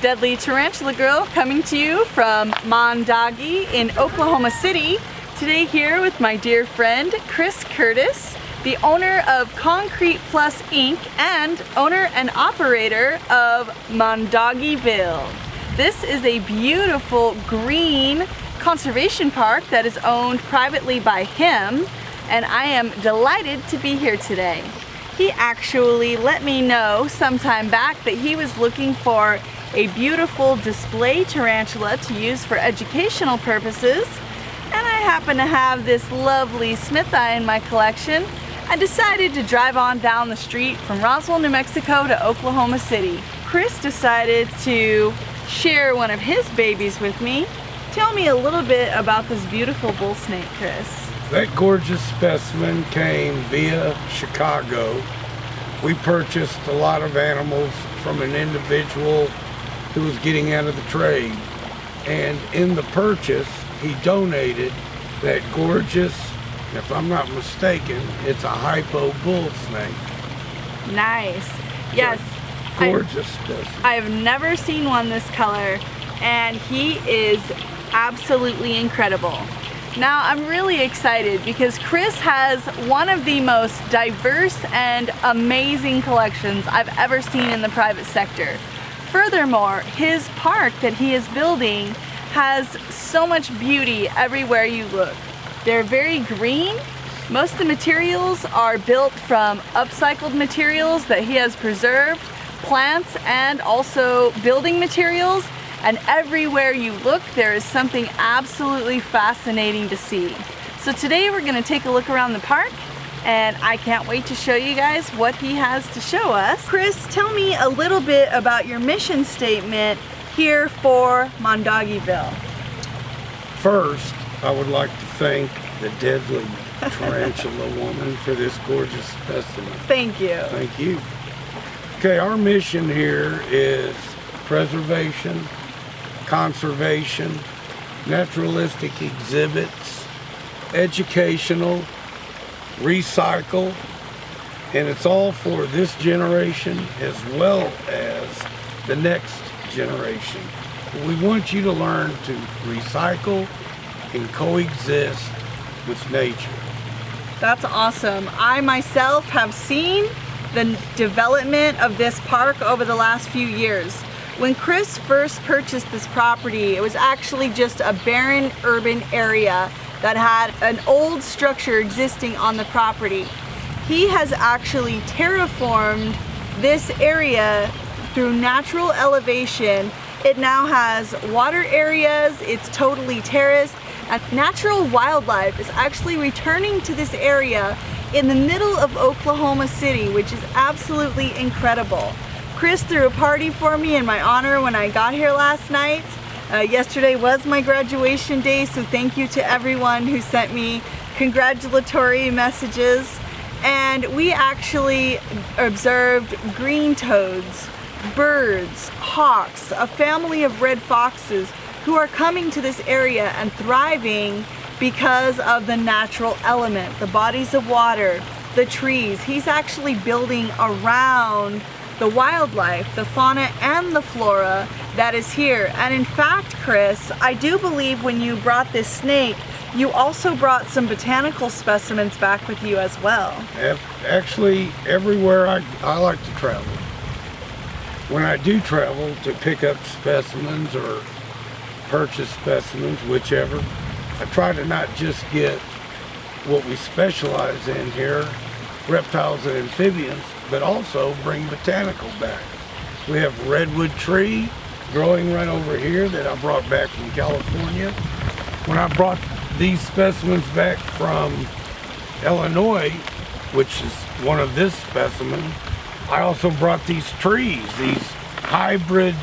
Deadly Tarantula Girl coming to you from Mondoggie in Oklahoma City. Today here with my dear friend Chris Curtis, the owner of Concrete Plus Inc. and owner and operator of Mondoggieville. This is a beautiful green conservation park that is owned privately by him, and I am delighted to be here today. He actually let me know sometime back that he was looking for a beautiful display tarantula to use for educational purposes, and I happen to have this lovely Smith Eye in my collection. I decided to drive on down the street from Roswell, New Mexico to Oklahoma City. Chris decided to share one of his babies with me. Tell me a little bit about this beautiful bull snake, Chris. That gorgeous specimen came via Chicago. We purchased a lot of animals from an individual who was getting out of the trade, and in the purchase he donated that gorgeous, if I'm not mistaken, it's a hypo bull snake. Nice. Yes. Gorgeous specimen. I've never seen one this color, and he is absolutely incredible. Now I'm really excited because Chris has one of the most diverse and amazing collections I've ever seen in the private sector. Furthermore, his park that he is building has so much beauty everywhere you look. They're very green. Most of the materials are built from upcycled materials that he has preserved, plants, and also building materials. And everywhere you look, there is something absolutely fascinating to see. So today we're gonna take a look around the park, and I can't wait to show you guys what he has to show us. Chris, tell me a little bit about your mission statement here for Mondoggieville. First, I would like to thank the Deadly Tarantula woman for this gorgeous specimen. Thank you. Thank you. Okay, our mission here is preservation, conservation, naturalistic exhibits, educational, recycle, and it's all for this generation as well as the next generation. We want you to learn to recycle and coexist with nature. That's awesome. I myself have seen the development of this park over the last few years. When Chris first purchased this property, it was actually just a barren urban area that had an old structure existing on the property. He has actually terraformed this area through natural elevation. It now has water areas, it's totally terraced, and natural wildlife is actually returning to this area in the middle of Oklahoma City, which is absolutely incredible. Chris threw a party for me in my honor when I got here last night. Yesterday was my graduation day, so thank you to everyone who sent me congratulatory messages. And we actually observed green toads, birds, hawks, a family of red foxes who are coming to this area and thriving because of the natural element, the bodies of water, the trees. He's actually building around the wildlife, the fauna and the flora that is here. And in fact, Chris, I do believe when you brought this snake, you also brought some botanical specimens back with you as well. Actually, everywhere I like to travel. When I do travel to pick up specimens or purchase specimens, whichever, I try to not just get what we specialize in here, reptiles and amphibians, but also bring botanical back. We have redwood tree growing right over here that I brought back from California. When I brought these specimens back from Illinois, which is one of this specimen, I also brought these trees, these hybrid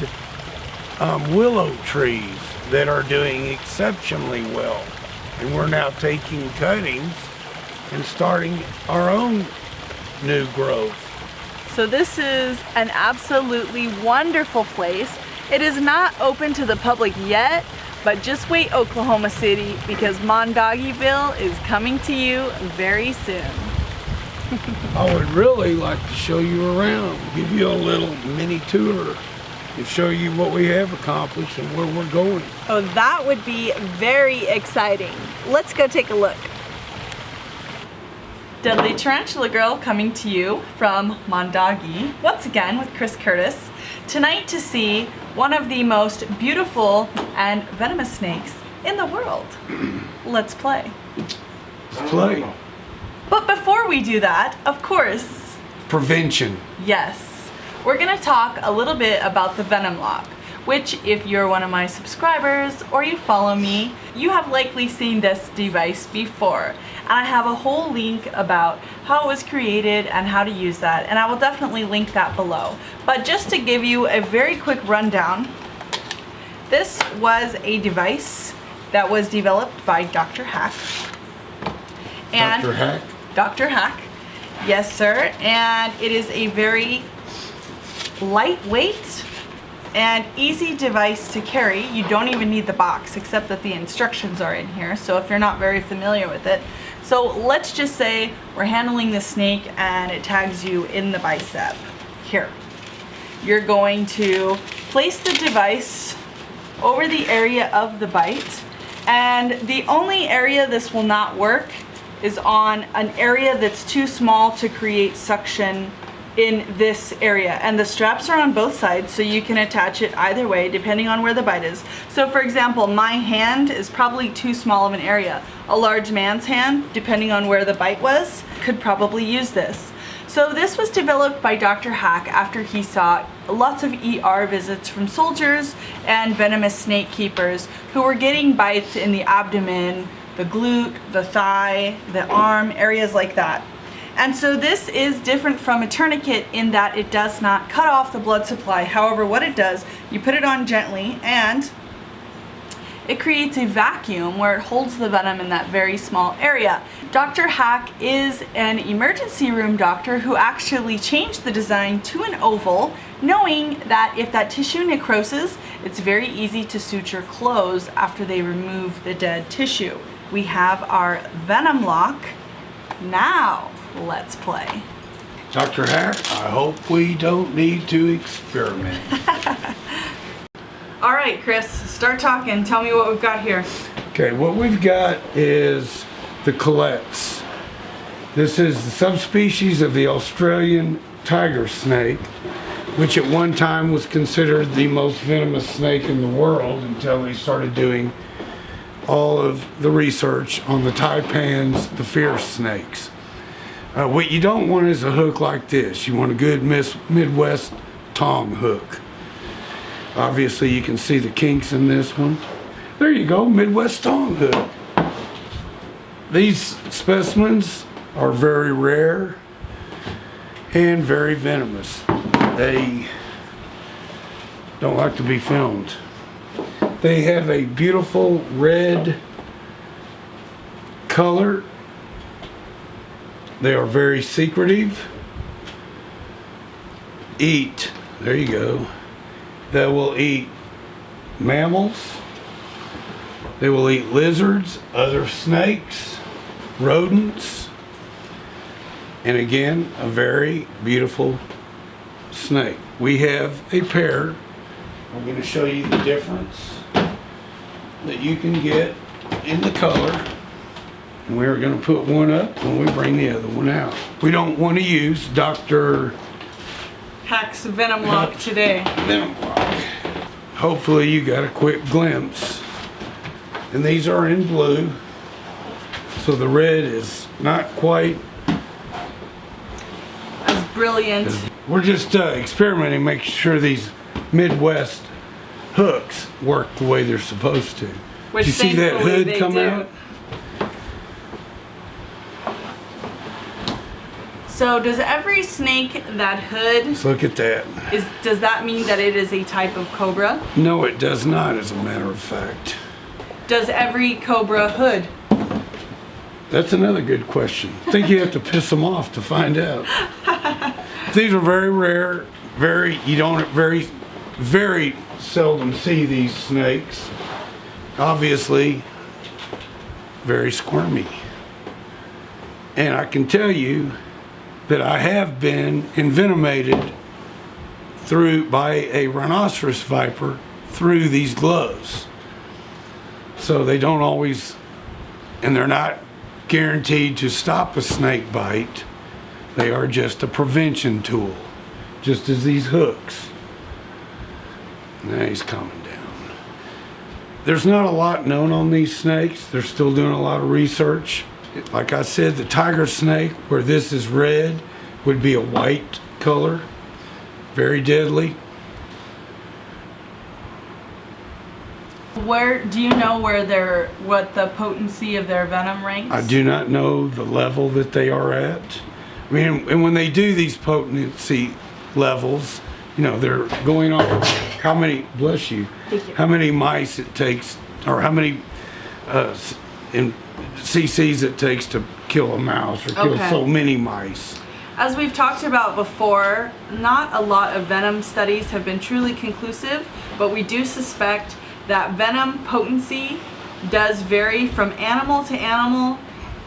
willow trees that are doing exceptionally well. And we're now taking cuttings and starting our own new growth. So this is an absolutely wonderful place. It is not open to the public yet, but just wait, Oklahoma City, because Mondoggieville is coming to you very soon. I would really like to show you around, give you a little mini tour and show you what we have accomplished and where we're going. Oh, that would be very exciting. Let's go take a look. Deadly Tarantula Girl coming to you from Mondagi, once again with Chris Curtis, tonight to see one of the most beautiful and venomous snakes in the world. Let's play. Let's play. But before we do that, of course, Prevention. yes, we're gonna talk a little bit about the Venom Lock, which if you're one of my subscribers or you follow me, you have likely seen this device before. And I have a whole link about how it was created and how to use that, and I will definitely link that below. But just to give you a very quick rundown, this was a device that was developed by Dr. Hack. And Dr. Hack? Dr. Hack, yes sir, and it is a very lightweight and easy device to carry. You don't even need the box, except that the instructions are in here, so if you're not very familiar with it. So let's just say we're handling the snake and it tags you in the bicep. Here. You're going to place the device over the area of the bite, and the only area this will not work is on an area that's too small to create suction in this area, and the straps are on both sides, so you can attach it either way depending on where the bite is. So for example, my hand is probably too small of an area. A large man's hand, depending on where the bite was, could probably use this. So this was developed by Dr. Hack after he saw lots of ER visits from soldiers and venomous snake keepers who were getting bites in the abdomen, the glute, the thigh, the arm, areas like that. And so this is different from a tourniquet in that it does not cut off the blood supply. However, what it does, you put it on gently and it creates a vacuum where it holds the venom in that very small area. Dr. Hack is an emergency room doctor who actually changed the design to an oval, knowing that if that tissue necroses, it's very easy to suture close after they remove the dead tissue. We have our Venom Lock. Now, let's play. Dr. Hack, I hope we don't need to experiment. All right, Chris, start talking. Tell me what we've got here. Okay, what we've got is the colettes. This is the subspecies of the Australian tiger snake, which at one time was considered the most venomous snake in the world until they started doing all of the research on the taipans, the fierce snakes. What you don't want is a hook like this. You want a good Midwest tong hook. Obviously you can see the kinks in this one. There you go, Midwest tong hook. These specimens are very rare and very venomous. They don't like to be filmed. They have a beautiful red color. They are very secretive. Eat, there you go. They will eat mammals. They will eat lizards, other snakes, rodents, and again, a very beautiful snake. We have a pair. I'm going to show you the difference that you can get in the color, and we're going to put one up when we bring the other one out. We don't want to use Dr. Hack's Venom Lock today. Venom Lock. Hopefully you got a quick glimpse. And these are in blue, so the red is not quite as brilliant. We're just experimenting, making sure these Midwest hooks work the way they're supposed to. Which Did you see that thankfully hood they come do. out? So does every snake that hood, Let's look at that. does that mean that it is a type of cobra? No, it does not, as a matter of fact. Does every cobra hood? That's another good question. I think you have to piss them off to find out. These are very rare. You don't very seldom see these snakes. Obviously, very squirmy. And I can tell you that I have been envenomated by a rhinoceros viper through these gloves. So they don't always, and they're not guaranteed to stop a snake bite. They are just a prevention tool, just as these hooks. Now he's coming down. There's not a lot known on these snakes. They're still doing a lot of research. Like I said, the tiger snake, where this is red, would be a white color. Very deadly. Where do you know what the potency of their venom ranks? I do not know the level that they are at. I mean, and when they do these potency levels, you know, they're going on how many, bless you, how many mice it takes, or how many cc's it takes to kill a mouse, or kill so many mice. As we've talked about before, not a lot of venom studies have been truly conclusive, but we do suspect that venom potency does vary from animal to animal,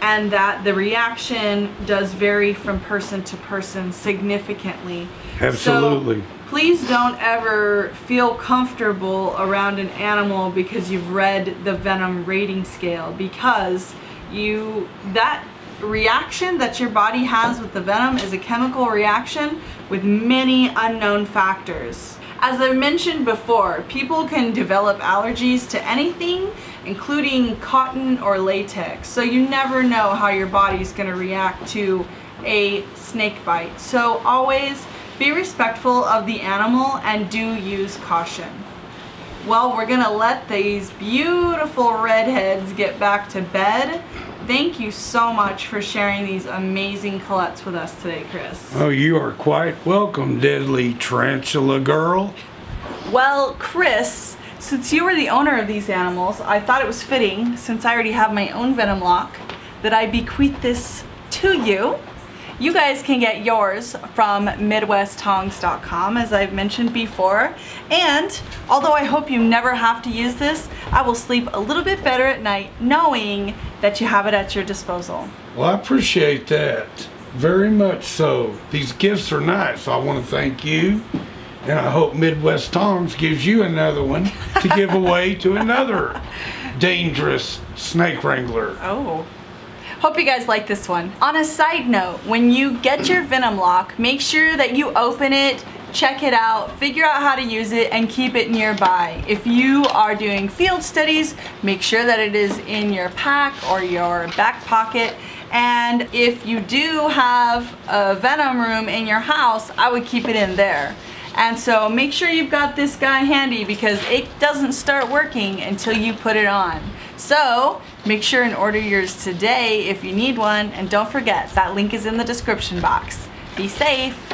and that the reaction does vary from person to person significantly. Absolutely. So please don't ever feel comfortable around an animal because you've read the venom rating scale, because that reaction that your body has with the venom is a chemical reaction with many unknown factors. As I mentioned before, people can develop allergies to anything, including cotton or latex. So you never know how your body's going to react to a snake bite. So always be respectful of the animal and do use caution. Well, we're going to let these beautiful redheads get back to bed. Thank you so much for sharing these amazing colettes with us today, Chris. Oh, you are quite welcome, deadly tarantula girl. Well, Chris, since you were the owner of these animals, I thought it was fitting, since I already have my own Venom Lock, that I bequeath this to you. You guys can get yours from MidwestTongs.com, as I've mentioned before. And although I hope you never have to use this, I will sleep a little bit better at night knowing that you have it at your disposal. Well, I appreciate that. Very much so. These gifts are nice. I want to thank you. And I hope Midwest Tongs gives you another one to give away to another dangerous snake wrangler. Oh. Hope you guys like this one. On a side note, when you get your Venom Lock, make sure that you open it, check it out, figure out how to use it, and keep it nearby. If you are doing field studies, make sure that it is in your pack or your back pocket. And if you do have a venom room in your house, I would keep it in there. And so make sure you've got this guy handy, because it doesn't start working until you put it on. So make sure and order yours today if you need one, and don't forget that link is in the description box. Be safe.